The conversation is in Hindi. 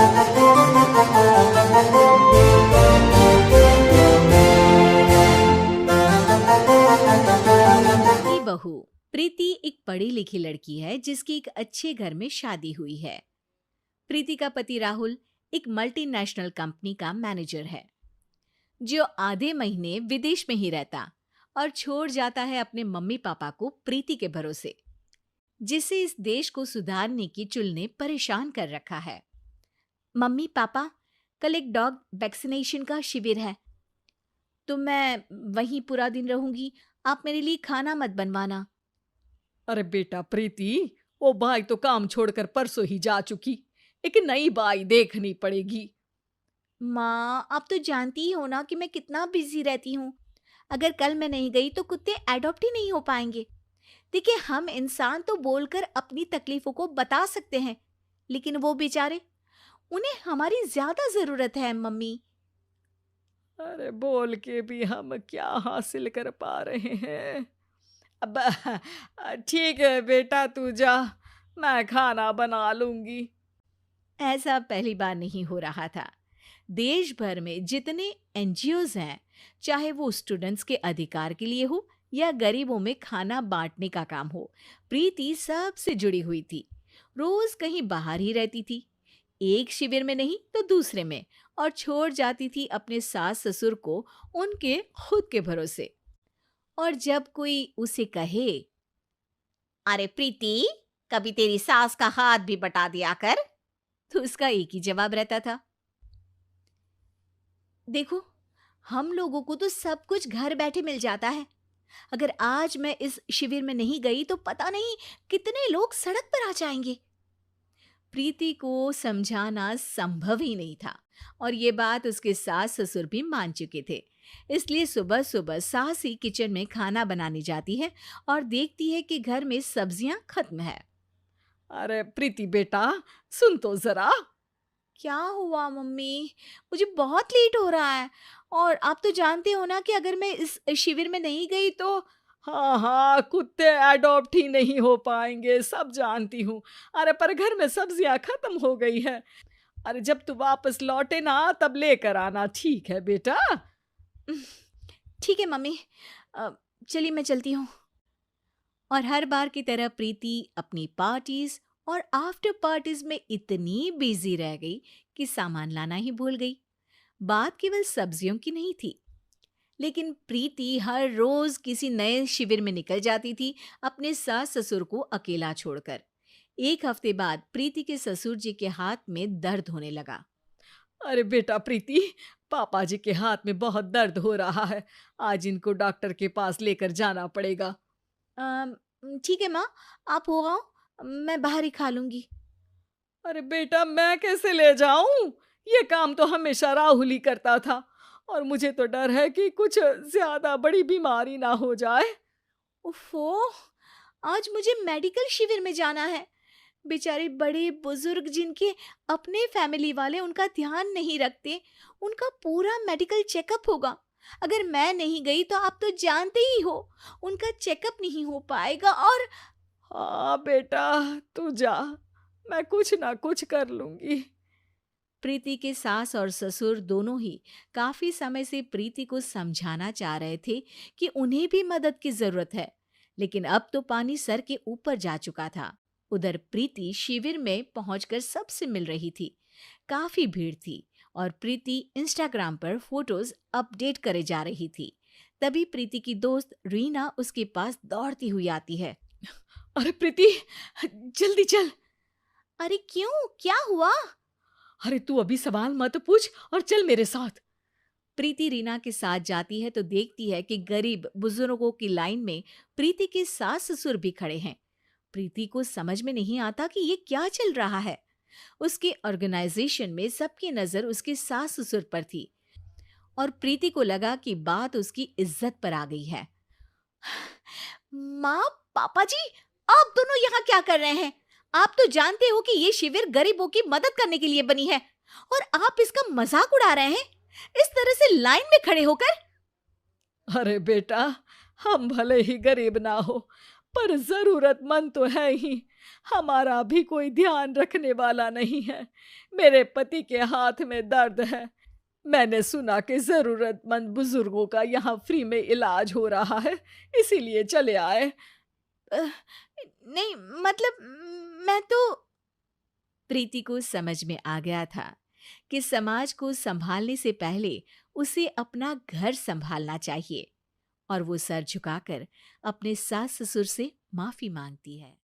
की बहू प्रीति एक पढ़ी लिखी लड़की है जिसकी एक अच्छे घर में शादी हुई है। प्रीति का पति राहुल एक मल्टीनेशनल कंपनी का मैनेजर है जो आधे महीने विदेश में ही रहता और छोड़ जाता है अपने मम्मी पापा को प्रीति के भरोसे, जिसे इस देश को सुधारने की चुल ने परेशान कर रखा है। मम्मी पापा, कल एक डॉग वैक्सीनेशन का शिविर है तो मैं वहीं पूरा दिन रहूंगी। आप मेरे लिए खाना मत बनवाना। अरे बेटा प्रीति, वो बाई तो काम छोड़कर परसों ही जा चुकी। एक नई बाई देखनी पड़ेगी। माँ, आप तो जानती ही हो ना कि मैं कितना बिजी रहती हूँ। अगर कल मैं नहीं गई तो कुत्ते एडॉप्ट ही नहीं हो पाएंगे। देखिए, हम इंसान तो बोलकर अपनी तकलीफों को बता सकते हैं, लेकिन वो बेचारे, उन्हें हमारी ज्यादा जरूरत है मम्मी। अरे बोल के भी हम क्या हासिल कर पा रहे हैं। अब ठीक है बेटा, तू जा, मैं खाना बना लूंगी। ऐसा पहली बार नहीं हो रहा था। देश भर में जितने एनजीओज हैं, चाहे वो स्टूडेंट्स के अधिकार के लिए हो या गरीबों में खाना बांटने का काम हो, प्रीति सबसे जुड़ी हुई थी। रोज कहीं बाहर ही रहती थी, एक शिविर में नहीं तो दूसरे में, और छोड़ जाती थी अपने सास ससुर को उनके खुद के भरोसे। और जब कोई उसे कहे, अरे प्रीति, कभी तेरी सास का हाथ भी बटा दिया कर, तो उसका एक ही जवाब रहता था, देखो, हम लोगों को तो सब कुछ घर बैठे मिल जाता है। अगर आज मैं इस शिविर में नहीं गई तो पता नहीं कितने लोग सड़क पर आ जाएंगे। प्रीति को समझाना संभव ही नहीं था और ये बात उसके सास ससुर भी मान चुके थे। इसलिए सुबह सुबह सास ही किचन में खाना बनाने जाती है और देखती है कि घर में सब्जियां खत्म है। अरे प्रीति बेटा, सुन तो जरा। क्या हुआ मम्मी? मुझे बहुत लेट हो रहा है और आप तो जानते हो ना कि अगर मैं इस शिविर में नहीं गई तो। हाँ हाँ, कुत्ते एडॉप्ट ही नहीं हो पाएंगे, सब जानती हूँ। अरे पर घर में सब्जियां खत्म हो गई है। अरे जब तू वापस लौटे ना तब लेकर आना, ठीक है बेटा? ठीक है मम्मी, चलिए मैं चलती हूँ। और हर बार की तरह प्रीति अपनी पार्टीज और आफ्टर पार्टीज में इतनी बिजी रह गई कि सामान लाना ही भूल गई। बात केवल सब्जियों की नहीं थी, लेकिन प्रीति हर रोज किसी नए शिविर में निकल जाती थी, अपने सास ससुर को अकेला छोड़कर। एक हफ्ते बाद प्रीति के ससुर जी के हाथ में दर्द होने लगा। अरे बेटा प्रीति, पापा जी के हाथ में बहुत दर्द हो रहा है, आज इनको डॉक्टर के पास लेकर जाना पड़ेगा। ठीक है माँ, आप हो आओ, मैं बाहर ही खा लूंगी। अरे बेटा, मैं कैसे ले जाऊं? ये काम तो हमेशा राहुल ही करता था और मुझे तो डर है कि कुछ ज्यादा बड़ी बीमारी ना हो जाए। उफ़ो, आज मुझे मेडिकल शिविर में जाना है। बेचारे बड़े बुजुर्ग जिनके अपने फैमिली वाले उनका ध्यान नहीं रखते, उनका पूरा मेडिकल चेकअप होगा। अगर मैं नहीं गई तो आप तो जानते ही हो, उनका चेकअप नहीं हो पाएगा। और हाँ बेटा, तू जा, मैं कुछ ना कुछ कर लूंगी। प्रीति के सास और ससुर दोनों ही काफी समय से प्रीति को समझाना चाह रहे थे कि उन्हें भी मदद की जरूरत है, लेकिन अब तो पानी सर के ऊपर जा चुका था। उधर प्रीति शिविर में पहुंचकर सबसे मिल रही थी। काफी भीड़ थी और प्रीति इंस्टाग्राम पर फोटोज अपडेट करे जा रही थी। तभी प्रीति की दोस्त रीना उसके पास दौड़ती हुई आती है। अरे प्रीति, जल्दी चल। अरे क्यों, क्या हुआ? अरे तू अभी सवाल मत पूछ और चल मेरे साथ। प्रीति रीना के साथ जाती है तो देखती है कि गरीब बुजुर्गों की लाइन में प्रीति के सास ससुर भी खड़े हैं। प्रीति को समझ में नहीं आता कि ये क्या चल रहा है। उसके ऑर्गेनाइजेशन में सबकी नजर उसके सास ससुर पर थी और प्रीति को लगा कि बात उसकी इज्जत पर आ गई है। माँ, पापा जी, आप दोनों यहाँ क्या कर रहे हैं? आप तो जानते हो कि ये शिविर गरीबों की मदद करने के लिए बनी है और आप इसका मजाक उड़ा रहे हैं इस तरह से लाइन में खड़े होकर। अरे बेटा, हम भले ही गरीब ना हो पर जरूरतमंद तो है ही। हमारा भी कोई ध्यान रखने वाला नहीं है। मेरे पति के हाथ में दर्द है। मैंने सुना कि ज़रूरतमंद बुजुर्गों का यहाँ फ्री में इलाज हो रहा है, इसीलिए चले आए। अ, नहीं, मतलब मैं तो प्रीति को समझ में आ गया था कि समाज को संभालने से पहले उसे अपना घर संभालना चाहिए और वो सर झुकाकर अपने सास ससुर से माफी मांगती है।